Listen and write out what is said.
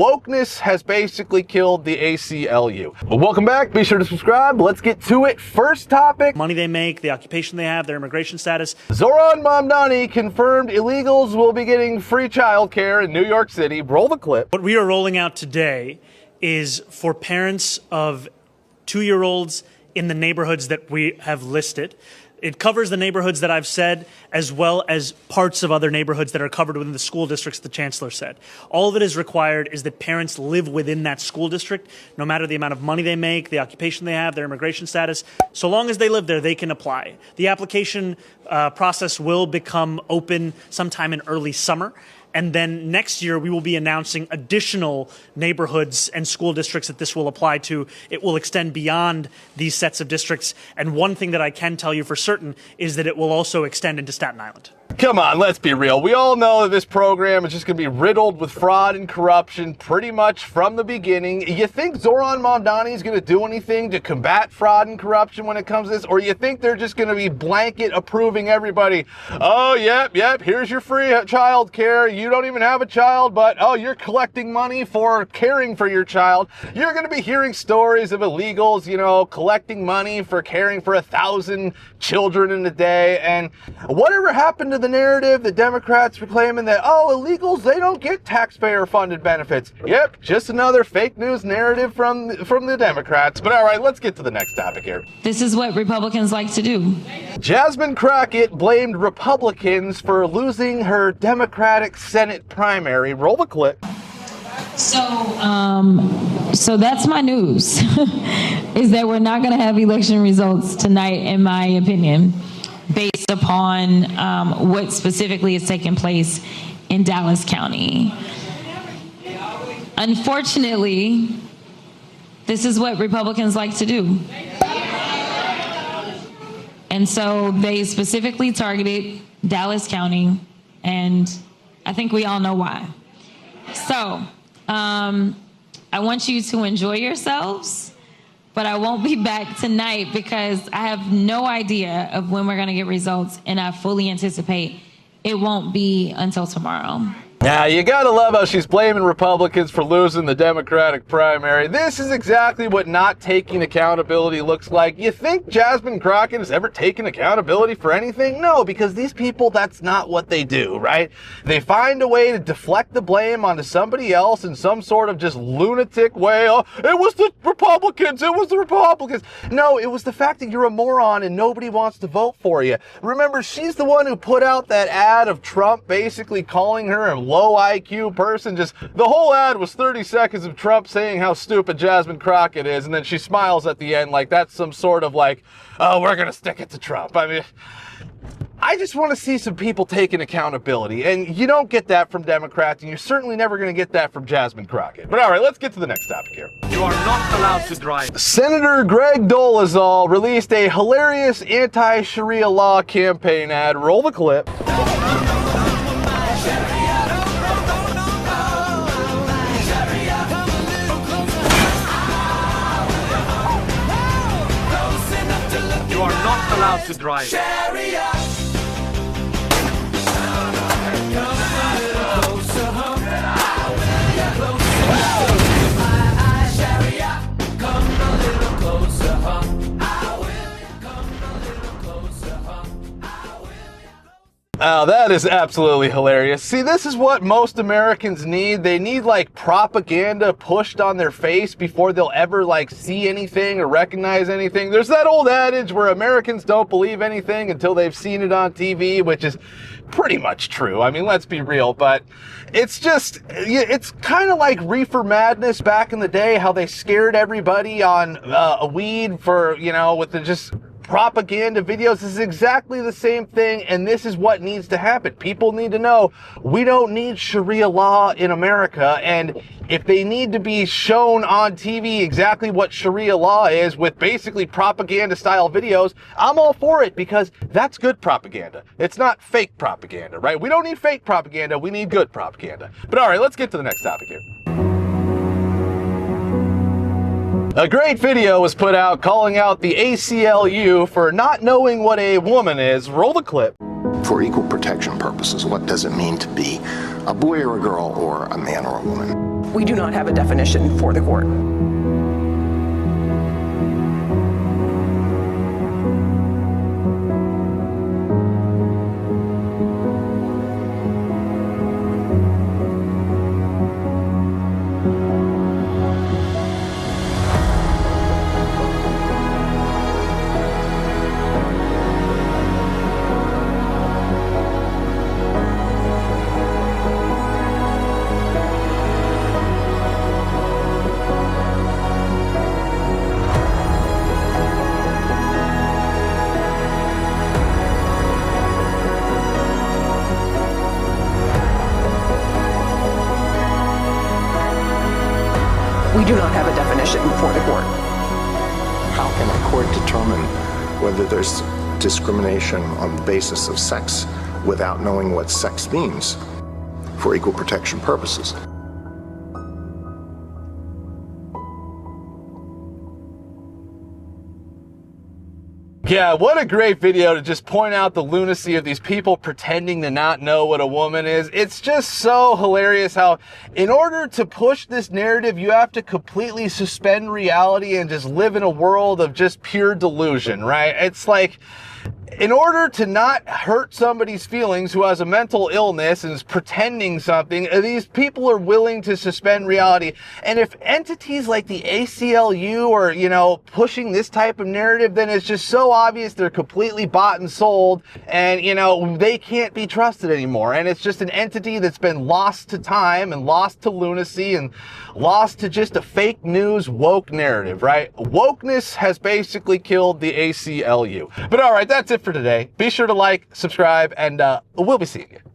wokeness has basically killed the ACLU. Well, welcome back. Be sure to subscribe. Let's get to it. First topic. Money they make, the occupation they have, their immigration status. Zohran Mamdani confirmed illegals will be getting free childcare in New York City. Roll the clip. What we are rolling out today is for parents of 2-year-olds in the neighborhoods that we have listed. It covers the neighborhoods that I've said, as well as parts of other neighborhoods that are covered within the school districts the chancellor said. All that is required is that parents live within that school district, no matter the amount of money they make, the occupation they have, their immigration status. So long as they live there, they can apply. The application process will become open sometime in early summer. And then next year, we will be announcing additional neighborhoods and school districts that this will apply to. It will extend beyond these sets of districts. And one thing that I can tell you for certain is that it will also extend into Staten Island. Come on, let's be real. We all know that this program is just going to be riddled with fraud and corruption pretty much from the beginning. You think Zohran Mamdani is going to do anything to combat fraud and corruption when it comes to this? Or you think they're just going to be blanket approving everybody? Oh, yep, here's your free child care. You don't even have a child, but oh, you're collecting money for caring for your child. You're going to be hearing stories of illegals, you know, collecting money for caring for 1,000 children in a day. And whatever happened to the narrative the Democrats were claiming that, oh, illegals, they don't get taxpayer-funded benefits. Yep, just another fake news narrative from the Democrats. But all right, let's get to the next topic here. This is what Republicans like to do. Jasmine Crockett blamed Republicans for losing her Democratic Senate primary. Roll the clip. So that's my news, is that we're not going to have election results tonight, in my opinion, based upon what specifically is taking place in Dallas County. Unfortunately, this is what Republicans like to do. And so they specifically targeted Dallas County, and I think we all know why. So I want you to enjoy yourselves, but I won't be back tonight because I have no idea of when we're going to get results, and I fully anticipate it won't be until tomorrow. Now, you gotta love how she's blaming Republicans for losing the Democratic primary. This is exactly what not taking accountability looks like. You think Jasmine Crockett has ever taken accountability for anything? No, because these people, that's not what they do, right? They find a way to deflect the blame onto somebody else in some sort of just lunatic way. Oh, it was the Republicans, it was the Republicans. No, it was the fact that you're a moron and nobody wants to vote for you. Remember, she's the one who put out that ad of Trump basically calling her a low IQ person. Just the whole ad was 30 seconds of Trump saying how stupid Jasmine Crockett is, and then she smiles at the end like that's some sort of like, oh, we're gonna stick it to Trump. I mean, I just want to see some people taking accountability, and you don't get that from Democrats, and you're certainly never going to get that from Jasmine Crockett. But all right, let's get to the next topic here. You are not allowed to drive. Senator Greg Dolezal released a hilarious anti-Sharia law campaign ad. Roll the clip. You are not allowed to drive. Sharia. Oh, that is absolutely hilarious. See, this is what most Americans need. They need like propaganda pushed on their face before they'll ever like see anything or recognize anything. There's that old adage where Americans don't believe anything until they've seen it on TV, which is pretty much true. I mean, let's be real, but it's just, it's kind of like reefer madness back in the day, how they scared everybody on a weed for, you know, with the just propaganda videos. This is exactly the same thing, and this is what needs to happen. People need to know we don't need Sharia law in America, and if they need to be shown on TV exactly what Sharia law is with basically propaganda style videos, I'm all for it, because that's good propaganda. It's not fake propaganda, right? We don't need fake propaganda, we need good propaganda. But all right, let's get to the next topic here. A great video was put out calling out the ACLU for not knowing what a woman is. Roll the clip. For equal protection purposes, what does it mean to be a boy or a girl or a man or a woman? We do not have a definition for the court. We do not have a definition for the court. How can a court determine whether there's discrimination on the basis of sex without knowing what sex means for equal protection purposes? Yeah, what a great video to just point out the lunacy of these people pretending to not know what a woman is. It's just so hilarious how in order to push this narrative, you have to completely suspend reality and just live in a world of just pure delusion, right? It's like, in order to not hurt somebody's feelings who has a mental illness and is pretending something, these people are willing to suspend reality. And if entities like the ACLU are, pushing this type of narrative, then it's just so obvious they're completely bought and sold, and, they can't be trusted anymore. And it's just an entity that's been lost to time and lost to lunacy and lost to just a fake news woke narrative, right? Wokeness has basically killed the ACLU. But all right, that's it for today. Be sure to like, subscribe, and we'll be seeing you.